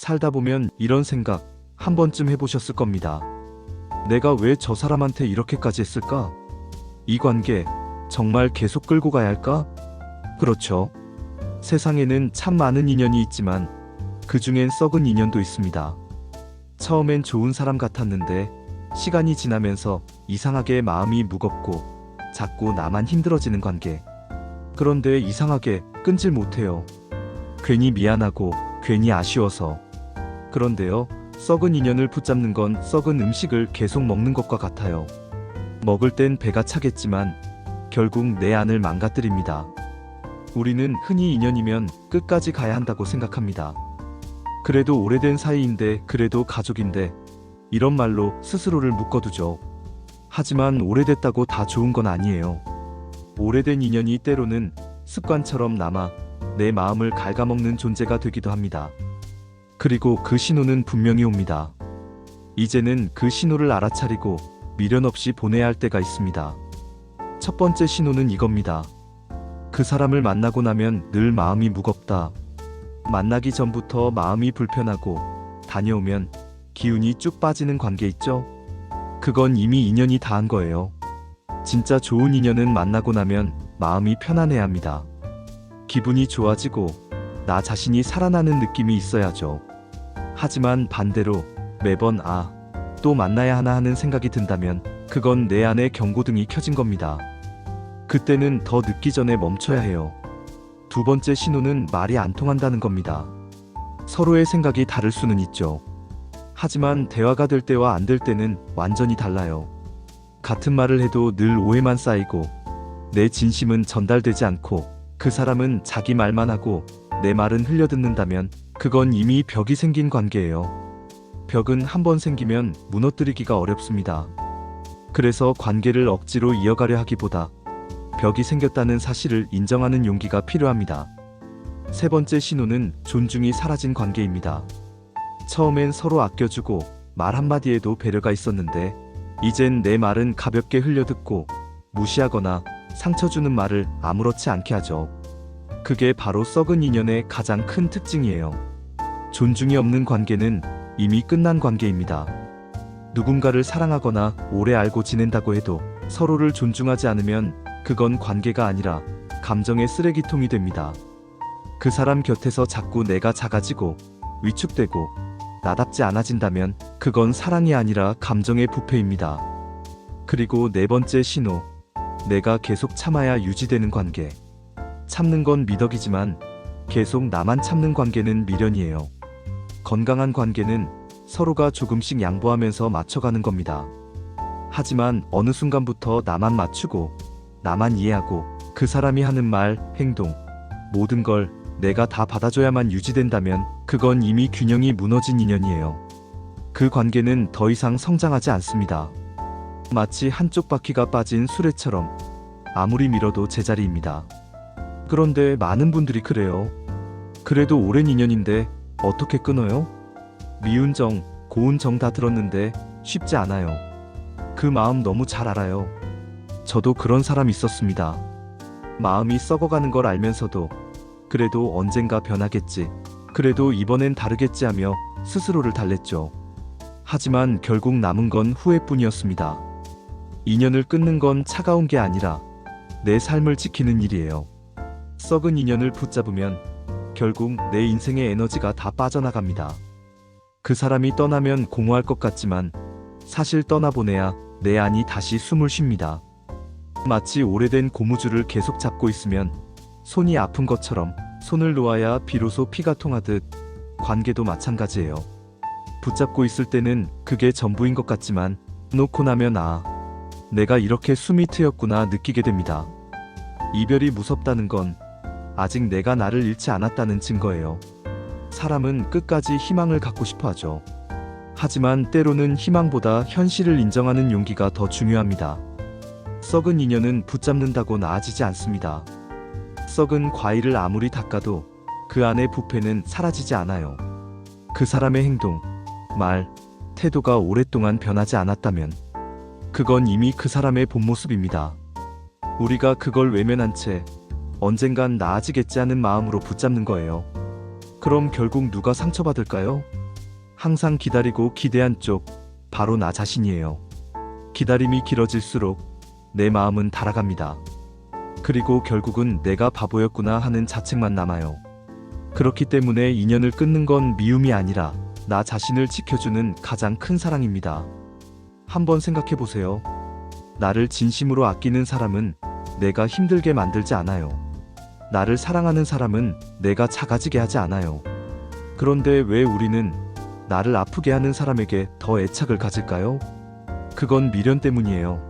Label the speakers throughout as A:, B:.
A: 살다 보면 이런 생각 한 번쯤 해보셨을 겁니다. 내가 왜 저 사람한테 이렇게까지 했을까? 이 관계 정말 계속 끌고 가야 할까? 그렇죠. 세상에는 참 많은 인연이 있지만 그 중엔 썩은 인연도 있습니다. 처음엔 좋은 사람 같았는데 시간이 지나면서 이상하게 마음이 무겁고 자꾸 나만 힘들어지는 관계. 그런데 이상하게 끊질 못해요. 괜히 미안하고 괜히 아쉬워서. 그런데요, 썩은 인연을 붙잡는 건 썩은 음식을 계속 먹는 것과 같아요. 먹을 땐 배가 차겠지만 결국 내 안을 망가뜨립니다. 우리는 흔히 인연이면 끝까지 가야 한다고 생각합니다. 그래도 오래된 사이인데, 그래도 가족인데, 이런 말로 스스로를 묶어두죠. 하지만 오래됐다고 다 좋은 건 아니에요. 오래된 인연이 때로는 습관처럼 남아 내 마음을 갉아먹는 존재가 되기도 합니다. 그리고 그 신호는 분명히 옵니다. 이제는 그 신호를 알아차리고 미련 없이 보내야 할 때가 있습니다. 첫 번째 신호는 이겁니다. 그 사람을 만나고 나면 늘 마음이 무겁다. 만나기 전부터 마음이 불편하고 다녀오면 기운이 쭉 빠지는 관계 있죠? 그건 이미 인연이 다한 거예요. 진짜 좋은 인연은 만나고 나면 마음이 편안해야 합니다. 기분이 좋아지고 나 자신이 살아나는 느낌이 있어야죠. 하지만 반대로 매번 또 만나야 하나 하는 생각이 든다면 그건 내 안에 경고등이 켜진 겁니다. 그때는 더 늦기 전에 멈춰야 해요. 두 번째 신호는 말이 안 통한다는 겁니다. 서로의 생각이 다를 수는 있죠. 하지만 대화가 될 때와 안 될 때는 완전히 달라요. 같은 말을 해도 늘 오해만 쌓이고 내 진심은 전달되지 않고 그 사람은 자기 말만 하고 내 말은 흘려듣는다면 그건 이미 벽이 생긴 관계예요. 벽은 한번 생기면 무너뜨리기가 어렵습니다. 그래서 관계를 억지로 이어가려 하기보다 벽이 생겼다는 사실을 인정하는 용기가 필요합니다. 세 번째 신호는 존중이 사라진 관계입니다. 처음엔 서로 아껴주고 말 한마디에도 배려가 있었는데 이젠 내 말은 가볍게 흘려듣고 무시하거나 상처 주는 말을 아무렇지 않게 하죠. 그게 바로 썩은 인연의 가장 큰 특징이에요. 존중이 없는 관계는 이미 끝난 관계입니다. 누군가를 사랑하거나 오래 알고 지낸다고 해도 서로를 존중하지 않으면 그건 관계가 아니라 감정의 쓰레기통이 됩니다. 그 사람 곁에서 자꾸 내가 작아지고 위축되고 나답지 않아진다면 그건 사랑이 아니라 감정의 부패입니다. 그리고 네 번째 신호, 내가 계속 참아야 유지되는 관계. 참는 건 미덕이지만 계속 나만 참는 관계는 미련이에요. 건강한 관계는 서로가 조금씩 양보하면서 맞춰가는 겁니다. 하지만 어느 순간부터 나만 맞추고 나만 이해하고 그 사람이 하는 말, 행동, 모든 걸 내가 다 받아줘야만 유지된다면 그건 이미 균형이 무너진 인연이에요. 그 관계는 더 이상 성장하지 않습니다. 마치 한쪽 바퀴가 빠진 수레처럼 아무리 밀어도 제자리입니다. 그런데 많은 분들이 그래요. 그래도 오랜 인연인데 어떻게 끊어요? 미운 정, 고운 정 다 들었는데 쉽지 않아요. 그 마음 너무 잘 알아요. 저도 그런 사람 있었습니다. 마음이 썩어가는 걸 알면서도 그래도 언젠가 변하겠지, 그래도 이번엔 다르겠지 하며 스스로를 달랬죠. 하지만 결국 남은 건 후회뿐이었습니다. 인연을 끊는 건 차가운 게 아니라 내 삶을 지키는 일이에요. 썩은 인연을 붙잡으면 결국 내 인생의 에너지가 다 빠져나갑니다. 그 사람이 떠나면 공허할 것 같지만 사실 떠나보내야 내 안이 다시 숨을 쉽니다. 마치 오래된 고무줄을 계속 잡고 있으면 손이 아픈 것처럼 손을 놓아야 비로소 피가 통하듯 관계도 마찬가지예요. 붙잡고 있을 때는 그게 전부인 것 같지만 놓고 나면 내가 이렇게 숨이 트였구나 느끼게 됩니다. 이별이 무섭다는 건 아직 내가 나를 잃지 않았다는 증거예요. 사람은 끝까지 희망을 갖고 싶어 하죠. 하지만 때로는 희망보다 현실을 인정하는 용기가 더 중요합니다. 썩은 인연은 붙잡는다고 나아지지 않습니다. 썩은 과일을 아무리 닦아도 그 안의 부패는 사라지지 않아요. 그 사람의 행동, 말, 태도가 오랫동안 변하지 않았다면 그건 이미 그 사람의 본 모습입니다. 우리가 그걸 외면한 채 언젠간 나아지겠지 하는 마음으로 붙잡는 거예요. 그럼 결국 누가 상처받을까요? 항상 기다리고 기대한 쪽, 바로 나 자신이에요. 기다림이 길어질수록 내 마음은 달아갑니다. 그리고 결국은 내가 바보였구나 하는 자책만 남아요. 그렇기 때문에 인연을 끊는 건 미움이 아니라 나 자신을 지켜주는 가장 큰 사랑입니다. 한번 생각해 보세요. 나를 진심으로 아끼는 사람은 내가 힘들게 만들지 않아요. 나를 사랑하는 사람은 내가 작아지게 하지 않아요. 그런데 왜 우리는 나를 아프게 하는 사람에게 더 애착을 가질까요? 그건 미련 때문이에요.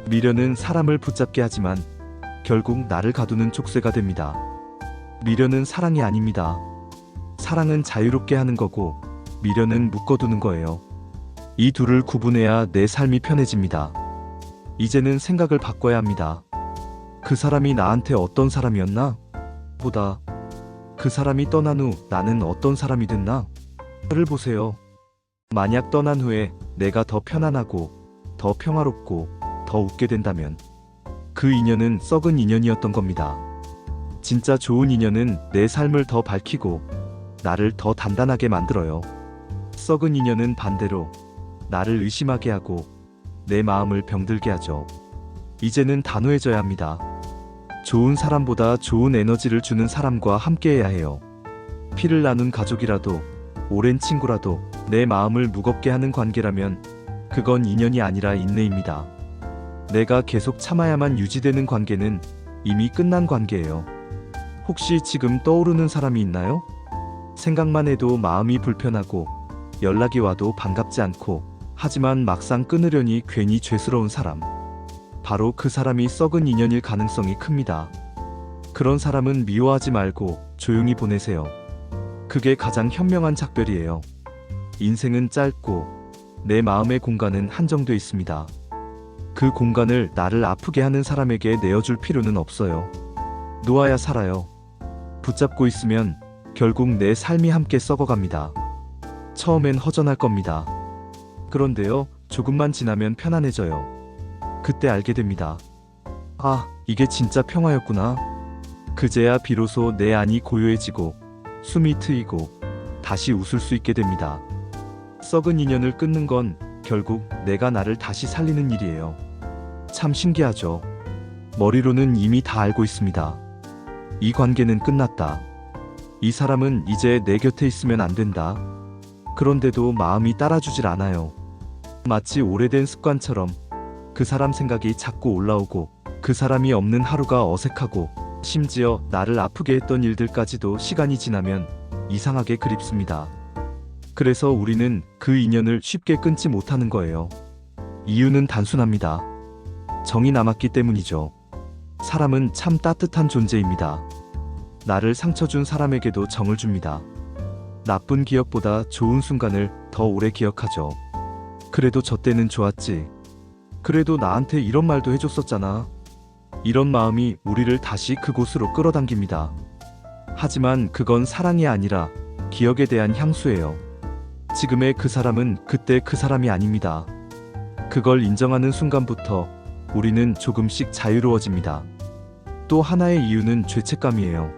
A: 미련은 사람을 붙잡게 하지만 결국 나를 가두는 족쇄가 됩니다. 미련은 사랑이 아닙니다. 사랑은 자유롭게 하는 거고 미련은 묶어두는 거예요. 이 둘을 구분해야 내 삶이 편해집니다. 이제는 생각을 바꿔야 합니다. 그 사람이 나한테 어떤 사람이었나? 보다 그 사람이 떠난 후 나는 어떤 사람이 됐나? 를 보세요. 만약 떠난 후에 내가 더 편안하고 더 평화롭고 더 웃게 된다면 그 인연은 썩은 인연이었던 겁니다. 진짜 좋은 인연은 내 삶을 더 밝히고 나를 더 단단하게 만들어요. 썩은 인연은 반대로 나를 의심하게 하고 내 마음을 병들게 하죠. 이제는 단호해져야 합니다. 좋은 사람보다 좋은 에너지를 주는 사람과 함께해야 해요. 피를 나눈 가족이라도 오랜 친구라도 내 마음을 무겁게 하는 관계라면 그건 인연이 아니라 인내입니다. 내가 계속 참아야만 유지되는 관계는 이미 끝난 관계예요. 혹시 지금 떠오르는 사람이 있나요? 생각만 해도 마음이 불편하고 연락이 와도 반갑지 않고 하지만 막상 끊으려니 괜히 죄스러운 사람. 바로 그 사람이 썩은 인연일 가능성이 큽니다. 그런 사람은 미워하지 말고 조용히 보내세요. 그게 가장 현명한 작별이에요. 인생은 짧고 내 마음의 공간은 한정돼 있습니다. 그 공간을 나를 아프게 하는 사람에게 내어줄 필요는 없어요. 놓아야 살아요. 붙잡고 있으면 결국 내 삶이 함께 썩어갑니다. 처음엔 허전할 겁니다. 그런데요, 조금만 지나면 편안해져요. 그때 알게 됩니다. 아, 이게 진짜 평화였구나. 그제야 비로소 내 안이 고요해지고 숨이 트이고 다시 웃을 수 있게 됩니다. 썩은 인연을 끊는 건 결국 내가 나를 다시 살리는 일이에요. 참 신기하죠? 머리로는 이미 다 알고 있습니다. 이 관계는 끝났다. 이 사람은 이제 내 곁에 있으면 안 된다. 그런데도 마음이 따라주질 않아요. 마치 오래된 습관처럼 그 사람 생각이 자꾸 올라오고 그 사람이 없는 하루가 어색하고 심지어 나를 아프게 했던 일들까지도 시간이 지나면 이상하게 그립습니다. 그래서 우리는 그 인연을 쉽게 끊지 못하는 거예요. 이유는 단순합니다. 정이 남았기 때문이죠. 사람은 참 따뜻한 존재입니다. 나를 상처 준 사람에게도 정을 줍니다. 나쁜 기억보다 좋은 순간을 더 오래 기억하죠. 그래도 저 때는 좋았지. 그래도 나한테 이런 말도 해줬었잖아. 이런 마음이 우리를 다시 그곳으로 끌어당깁니다. 하지만 그건 사랑이 아니라 기억에 대한 향수예요. 지금의 그 사람은 그때 그 사람이 아닙니다. 그걸 인정하는 순간부터 우리는 조금씩 자유로워집니다. 또 하나의 이유는 죄책감이에요.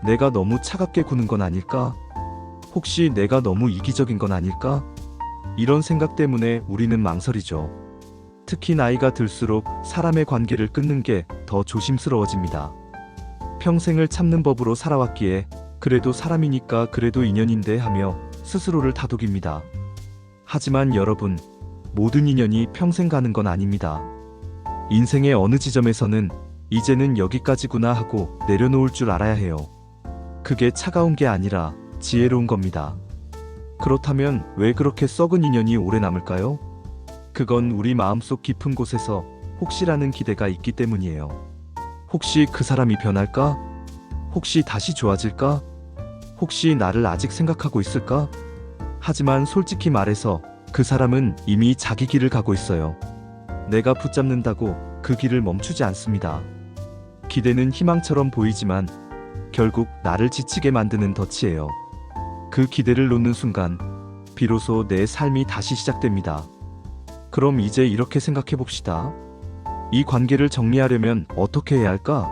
A: 내가 너무 차갑게 구는 건 아닐까? 혹시 내가 너무 이기적인 건 아닐까? 이런 생각 때문에 우리는 망설이죠. 특히 나이가 들수록 사람의 관계를 끊는 게 더 조심스러워집니다. 평생을 참는 법으로 살아왔기에 그래도 사람이니까 그래도 인연인데 하며 스스로를 다독입니다. 하지만 여러분, 모든 인연이 평생 가는 건 아닙니다. 인생의 어느 지점에서는 이제는 여기까지구나 하고 내려놓을 줄 알아야 해요. 그게 차가운 게 아니라 지혜로운 겁니다. 그렇다면 왜 그렇게 썩은 인연이 오래 남을까요? 그건 우리 마음속 깊은 곳에서 혹시라는 기대가 있기 때문이에요. 혹시 그 사람이 변할까? 혹시 다시 좋아질까? 혹시 나를 아직 생각하고 있을까? 하지만 솔직히 말해서 그 사람은 이미 자기 길을 가고 있어요. 내가 붙잡는다고 그 길을 멈추지 않습니다. 기대는 희망처럼 보이지만 결국 나를 지치게 만드는 덫이에요. 그 기대를 놓는 순간 비로소 내 삶이 다시 시작됩니다. 그럼 이제 이렇게 생각해 봅시다. 이 관계를 정리하려면 어떻게 해야 할까?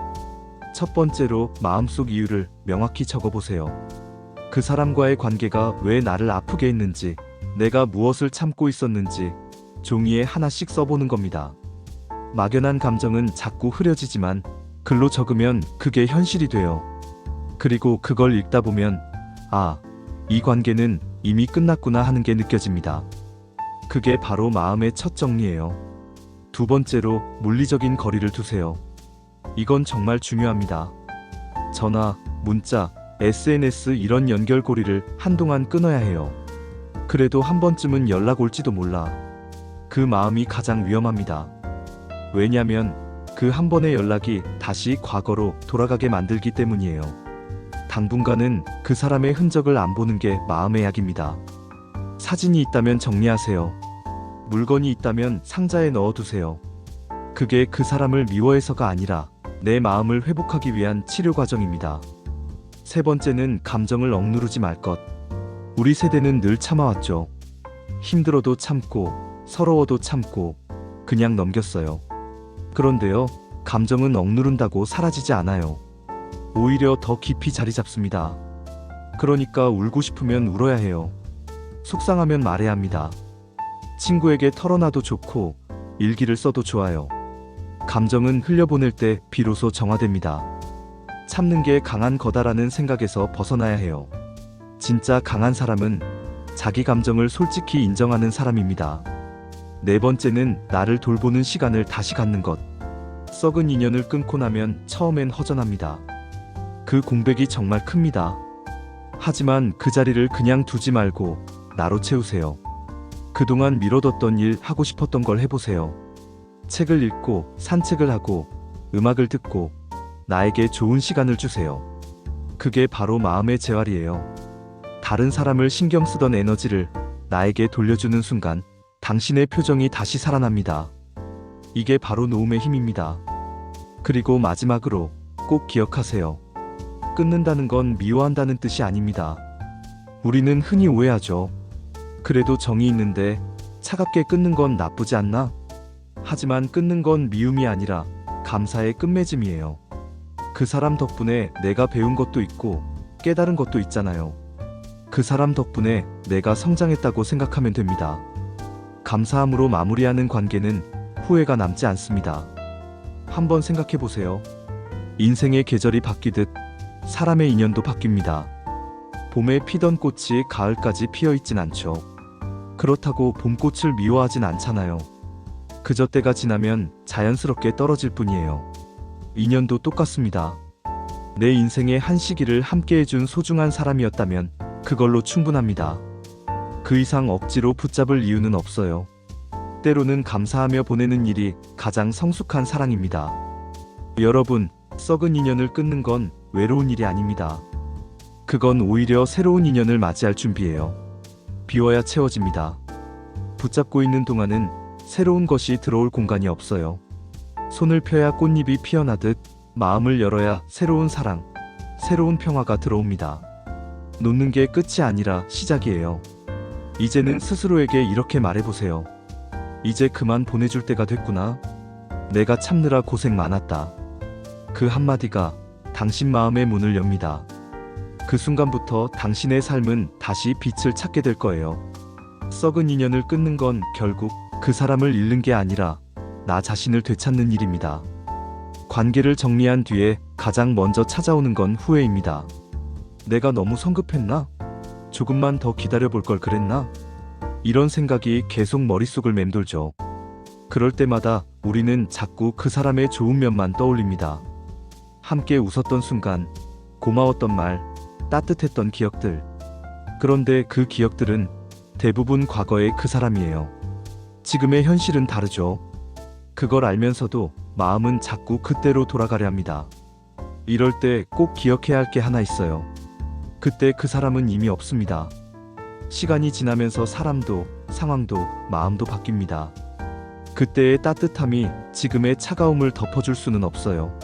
A: 첫 번째로 마음속 이유를 명확히 적어보세요. 그 사람과의 관계가 왜 나를 아프게 했는지, 내가 무엇을 참고 있었는지 종이에 하나씩 써보는 겁니다. 막연한 감정은 자꾸 흐려지지만 글로 적으면 그게 현실이 돼요. 그리고 그걸 읽다 보면 아, 이 관계는 이미 끝났구나 하는 게 느껴집니다. 그게 바로 마음의 첫 정리예요. 두 번째로 물리적인 거리를 두세요. 이건 정말 중요합니다. 전화, 문자, SNS 이런 연결고리를 한동안 끊어야 해요. 그래도 한 번쯤은 연락 올지도 몰라. 그 마음이 가장 위험합니다. 왜냐면 그 한 번의 연락이 다시 과거로 돌아가게 만들기 때문이에요. 당분간은 그 사람의 흔적을 안 보는 게 마음의 약입니다. 사진이 있다면 정리하세요. 물건이 있다면 상자에 넣어두세요. 그게 그 사람을 미워해서가 아니라 내 마음을 회복하기 위한 치료 과정입니다. 세 번째는 감정을 억누르지 말 것. 우리 세대는 늘 참아왔죠. 힘들어도 참고, 서러워도 참고, 그냥 넘겼어요. 그런데요, 감정은 억누른다고 사라지지 않아요. 오히려 더 깊이 자리 잡습니다. 그러니까 울고 싶으면 울어야 해요. 속상하면 말해야 합니다. 친구에게 털어놔도 좋고, 일기를 써도 좋아요. 감정은 흘려보낼 때 비로소 정화됩니다. 참는 게 강한 거다라는 생각에서 벗어나야 해요. 진짜 강한 사람은 자기 감정을 솔직히 인정하는 사람입니다. 네 번째는 나를 돌보는 시간을 다시 갖는 것. 썩은 인연을 끊고 나면 처음엔 허전합니다. 그 공백이 정말 큽니다. 하지만 그 자리를 그냥 두지 말고 나로 채우세요. 그동안 미뤄뒀던 일, 하고 싶었던 걸 해보세요. 책을 읽고, 산책을 하고, 음악을 듣고, 나에게 좋은 시간을 주세요. 그게 바로 마음의 재활이에요. 다른 사람을 신경 쓰던 에너지를 나에게 돌려주는 순간 당신의 표정이 다시 살아납니다. 이게 바로 놓음의 힘입니다. 그리고 마지막으로 꼭 기억하세요. 끊는다는 건 미워한다는 뜻이 아닙니다. 우리는 흔히 오해하죠. 그래도 정이 있는데 차갑게 끊는 건 나쁘지 않나? 하지만 끊는 건 미움이 아니라 감사의 끝맺음이에요. 그 사람 덕분에 내가 배운 것도 있고 깨달은 것도 있잖아요. 그 사람 덕분에 내가 성장했다고 생각하면 됩니다. 감사함으로 마무리하는 관계는 후회가 남지 않습니다. 한번 생각해 보세요. 인생의 계절이 바뀌듯 사람의 인연도 바뀝니다. 봄에 피던 꽃이 가을까지 피어 있진 않죠. 그렇다고 봄꽃을 미워하진 않잖아요. 그저 때가 지나면 자연스럽게 떨어질 뿐이에요. 인연도 똑같습니다. 내 인생의 한 시기를 함께 해준 소중한 사람이었다면 그걸로 충분합니다. 그 이상 억지로 붙잡을 이유는 없어요. 때로는 감사하며 보내는 일이 가장 성숙한 사랑입니다. 여러분, 썩은 인연을 끊는 건 외로운 일이 아닙니다. 그건 오히려 새로운 인연을 맞이할 준비예요. 비워야 채워집니다. 붙잡고 있는 동안은 새로운 것이 들어올 공간이 없어요. 손을 펴야 꽃잎이 피어나듯 마음을 열어야 새로운 사랑, 새로운 평화가 들어옵니다. 놓는 게 끝이 아니라 시작이에요. 이제는 스스로에게 이렇게 말해보세요. 이제 그만 보내줄 때가 됐구나. 내가 참느라 고생 많았다. 그 한마디가 당신 마음의 문을 엽니다. 그 순간부터 당신의 삶은 다시 빛을 찾게 될 거예요. 썩은 인연을 끊는 건 결국 그 사람을 잃는 게 아니라 나 자신을 되찾는 일입니다. 관계를 정리한 뒤에 가장 먼저 찾아오는 건 후회입니다. 내가 너무 성급했나? 조금만 더 기다려볼 걸 그랬나? 이런 생각이 계속 머릿속을 맴돌죠. 그럴 때마다 우리는 자꾸 그 사람의 좋은 면만 떠올립니다. 함께 웃었던 순간, 고마웠던 말, 따뜻했던 기억들. 그런데 그 기억들은 대부분 과거의 그 사람이에요. 지금의 현실은 다르죠. 그걸 알면서도 마음은 자꾸 그때로 돌아가려 합니다. 이럴 때 꼭 기억해야 할 게 하나 있어요. 그때 그 사람은 이미 없습니다. 시간이 지나면서 사람도, 상황도, 마음도 바뀝니다. 그때의 따뜻함이 지금의 차가움을 덮어줄 수는 없어요.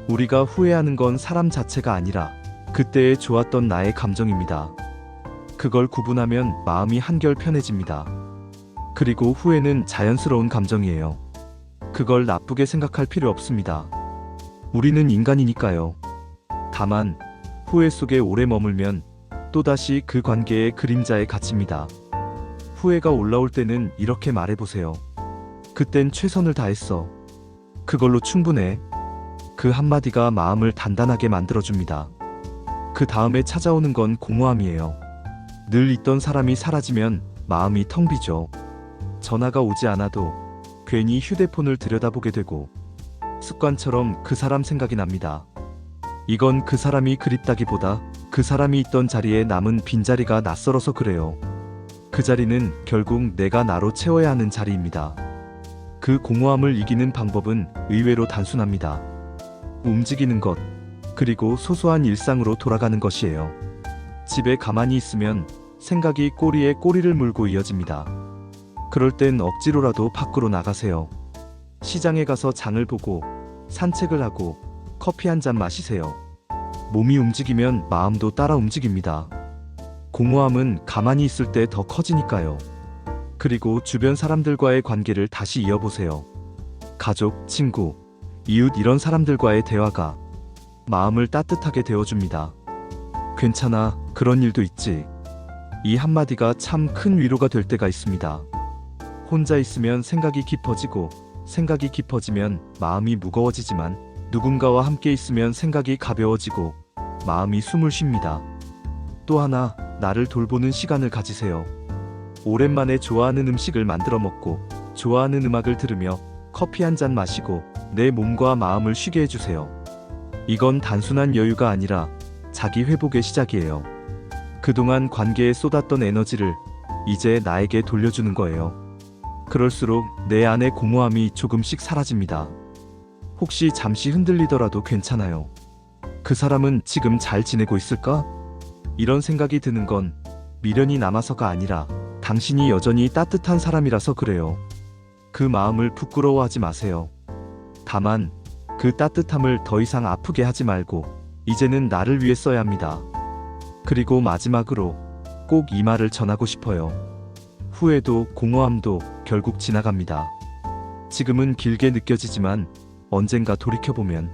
A: 우리가 후회하는 건 사람 자체가 아니라 그때의 좋았던 나의 감정입니다. 그걸 구분하면 마음이 한결 편해집니다. 그리고 후회는 자연스러운 감정이에요. 그걸 나쁘게 생각할 필요 없습니다. 우리는 인간이니까요. 다만 후회 속에 오래 머물면 또다시 그 관계의 그림자에 갇힙니다. 후회가 올라올 때는 이렇게 말해보세요. 그땐 최선을 다했어. 그걸로 충분해. 그 한마디가 마음을 단단하게 만들어줍니다. 그 다음에 찾아오는 건 공허함이에요. 늘 있던 사람이 사라지면 마음이 텅 비죠. 전화가 오지 않아도 괜히 휴대폰을 들여다보게 되고 습관처럼 그 사람 생각이 납니다. 이건 그 사람이 그립다기보다 그 사람이 있던 자리에 남은 빈자리가 낯설어서 그래요. 그 자리는 결국 내가 나로 채워야 하는 자리입니다. 그 공허함을 이기는 방법은 의외로 단순합니다. 움직이는 것, 그리고 소소한 일상으로 돌아가는 것이에요. 집에 가만히 있으면 생각이 꼬리에 꼬리를 물고 이어집니다. 그럴 땐 억지로라도 밖으로 나가세요. 시장에 가서 장을 보고 산책을 하고 커피 한 잔 마시세요. 몸이 움직이면 마음도 따라 움직입니다. 공허함은 가만히 있을 때 더 커지니까요. 그리고 주변 사람들과의 관계를 다시 이어보세요. 가족, 친구, 이웃 이런 사람들과의 대화가 마음을 따뜻하게 데워줍니다. 괜찮아, 그런 일도 있지. 이 한마디가 참 큰 위로가 될 때가 있습니다. 혼자 있으면 생각이 깊어지고 생각이 깊어지면 마음이 무거워지지만 누군가와 함께 있으면 생각이 가벼워지고 마음이 숨을 쉽니다. 또 하나, 나를 돌보는 시간을 가지세요. 오랜만에 좋아하는 음식을 만들어 먹고 좋아하는 음악을 들으며 커피 한 잔 마시고 내 몸과 마음을 쉬게 해주세요. 이건 단순한 여유가 아니라 자기 회복의 시작이에요. 그동안 관계에 쏟았던 에너지를 이제 나에게 돌려주는 거예요. 그럴수록 내 안의 공허함이 조금씩 사라집니다. 혹시 잠시 흔들리더라도 괜찮아요. 그 사람은 지금 잘 지내고 있을까? 이런 생각이 드는 건 미련이 남아서가 아니라 당신이 여전히 따뜻한 사람이라서 그래요. 그 마음을 부끄러워하지 마세요. 다만 그 따뜻함을 더 이상 아프게 하지 말고 이제는 나를 위해 써야 합니다. 그리고 마지막으로 꼭 이 말을 전하고 싶어요. 후회도 공허함도 결국 지나갑니다. 지금은 길게 느껴지지만 언젠가 돌이켜보면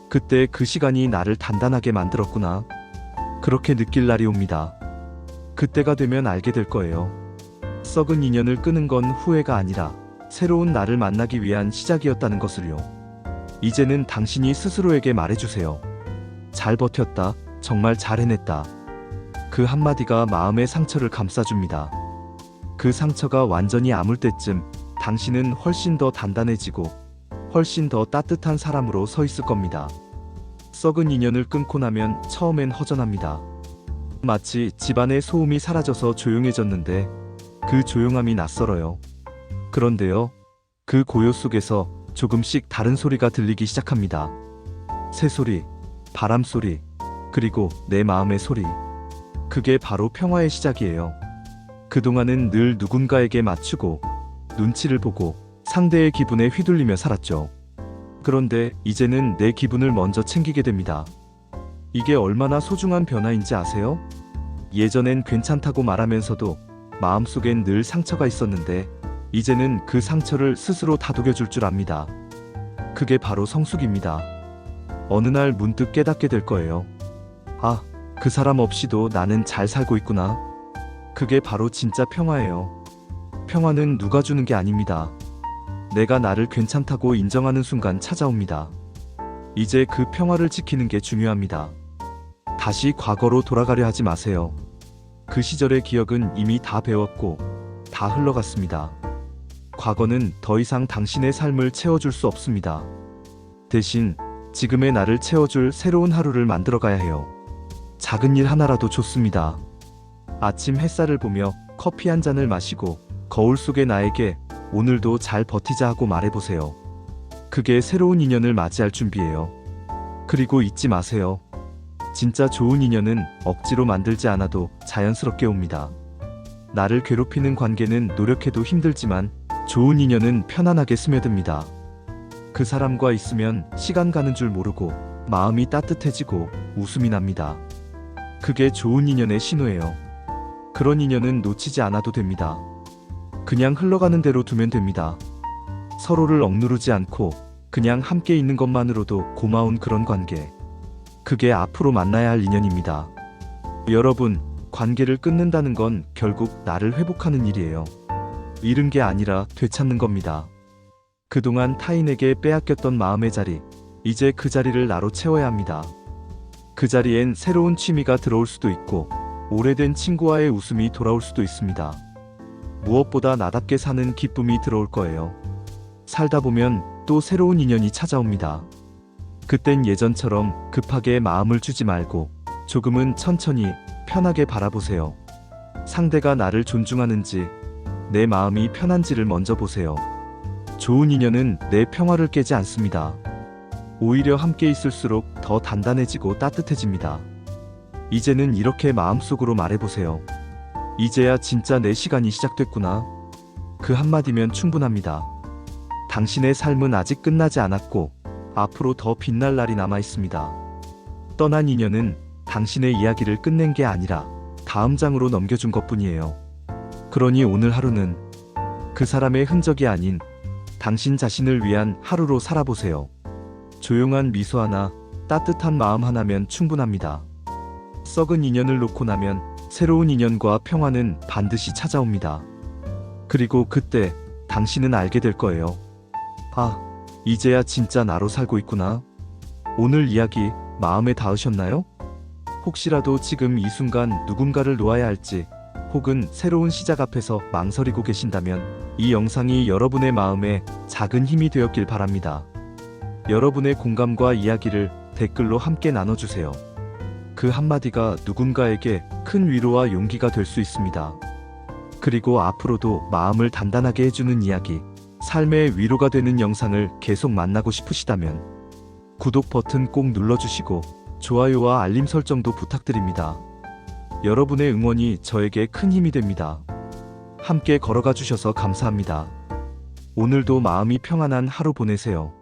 A: 그때 그 시간이 나를 단단하게 만들었구나. 그렇게 느낄 날이 옵니다. 그때가 되면 알게 될 거예요. 썩은 인연을 끄는 건 후회가 아니라 새로운 나를 만나기 위한 시작이었다는 것을요. 이제는 당신이 스스로에게 말해주세요. 잘 버텼다. 정말 잘 해냈다. 그 한마디가 마음의 상처를 감싸줍니다. 그 상처가 완전히 아물 때쯤 당신은 훨씬 더 단단해지고 훨씬 더 따뜻한 사람으로 서 있을 겁니다. 썩은 인연을 끊고 나면 처음엔 허전합니다. 마치 집안의 소음이 사라져서 조용해졌는데 그 조용함이 낯설어요. 그런데요, 그 고요 속에서 조금씩 다른 소리가 들리기 시작합니다. 새소리, 바람소리, 그리고 내 마음의 소리. 그게 바로 평화의 시작이에요. 그동안은 늘 누군가에게 맞추고 눈치를 보고 상대의 기분에 휘둘리며 살았죠. 그런데 이제는 내 기분을 먼저 챙기게 됩니다. 이게 얼마나 소중한 변화인지 아세요? 예전엔 괜찮다고 말하면서도 마음속엔 늘 상처가 있었는데 이제는 그 상처를 스스로 다독여줄 줄 압니다. 그게 바로 성숙입니다. 어느 날 문득 깨닫게 될 거예요. 아, 그 사람 없이도 나는 잘 살고 있구나. 그게 바로 진짜 평화예요. 평화는 누가 주는 게 아닙니다. 내가 나를 괜찮다고 인정하는 순간 찾아옵니다. 이제 그 평화를 지키는 게 중요합니다. 다시 과거로 돌아가려 하지 마세요. 그 시절의 기억은 이미 다 배웠고 다 흘러갔습니다. 과거는 더 이상 당신의 삶을 채워줄 수 없습니다. 대신 지금의 나를 채워줄 새로운 하루를 만들어가야 해요. 작은 일 하나라도 좋습니다. 아침 햇살을 보며 커피 한 잔을 마시고 거울 속의 나에게 오늘도 잘 버티자 하고 말해보세요. 그게 새로운 인연을 맞이할 준비예요. 그리고 잊지 마세요. 진짜 좋은 인연은 억지로 만들지 않아도 자연스럽게 옵니다. 나를 괴롭히는 관계는 노력해도 힘들지만 좋은 인연은 편안하게 스며듭니다. 그 사람과 있으면 시간 가는 줄 모르고 마음이 따뜻해지고 웃음이 납니다. 그게 좋은 인연의 신호예요. 그런 인연은 놓치지 않아도 됩니다. 그냥 흘러가는 대로 두면 됩니다. 서로를 억누르지 않고 그냥 함께 있는 것만으로도 고마운 그런 관계. 그게 앞으로 만나야 할 인연입니다. 여러분, 관계를 끊는다는 건 결국 나를 회복하는 일이에요. 잃은 게 아니라 되찾는 겁니다. 그동안 타인에게 빼앗겼던 마음의 자리, 이제 그 자리를 나로 채워야 합니다. 그 자리엔 새로운 취미가 들어올 수도 있고, 오래된 친구와의 웃음이 돌아올 수도 있습니다. 무엇보다 나답게 사는 기쁨이 들어올 거예요. 살다 보면 또 새로운 인연이 찾아옵니다. 그땐 예전처럼 급하게 마음을 주지 말고 조금은 천천히 편하게 바라보세요. 상대가 나를 존중하는지, 내 마음이 편한지를 먼저 보세요. 좋은 인연은 내 평화를 깨지 않습니다. 오히려 함께 있을수록 더 단단해지고 따뜻해집니다. 이제는 이렇게 마음속으로 말해보세요. 이제야 진짜 내 시간이 시작됐구나. 그 한마디면 충분합니다. 당신의 삶은 아직 끝나지 않았고 앞으로 더 빛날 날이 남아 있습니다. 떠난 인연은 당신의 이야기를 끝낸 게 아니라 다음 장으로 넘겨준 것뿐이에요. 그러니 오늘 하루는 그 사람의 흔적이 아닌 당신 자신을 위한 하루로 살아보세요. 조용한 미소 하나, 따뜻한 마음 하나면 충분합니다. 썩은 인연을 놓고 나면 새로운 인연과 평화는 반드시 찾아옵니다. 그리고 그때 당신은 알게 될 거예요. 아, 이제야 진짜 나로 살고 있구나. 오늘 이야기 마음에 닿으셨나요? 혹시라도 지금 이 순간 누군가를 놓아야 할지, 혹은 새로운 시작 앞에서 망설이고 계신다면 이 영상이 여러분의 마음에 작은 힘이 되었길 바랍니다. 여러분의 공감과 이야기를 댓글로 함께 나눠주세요. 그 한마디가 누군가에게 큰 위로와 용기가 될 수 있습니다. 그리고 앞으로도 마음을 단단하게 해주는 이야기, 삶의 위로가 되는 영상을 계속 만나고 싶으시다면 구독 버튼 꼭 눌러주시고 좋아요와 알림 설정도 부탁드립니다. 여러분의 응원이 저에게 큰 힘이 됩니다. 함께 걸어가 주셔서 감사합니다. 오늘도 마음이 평안한 하루 보내세요.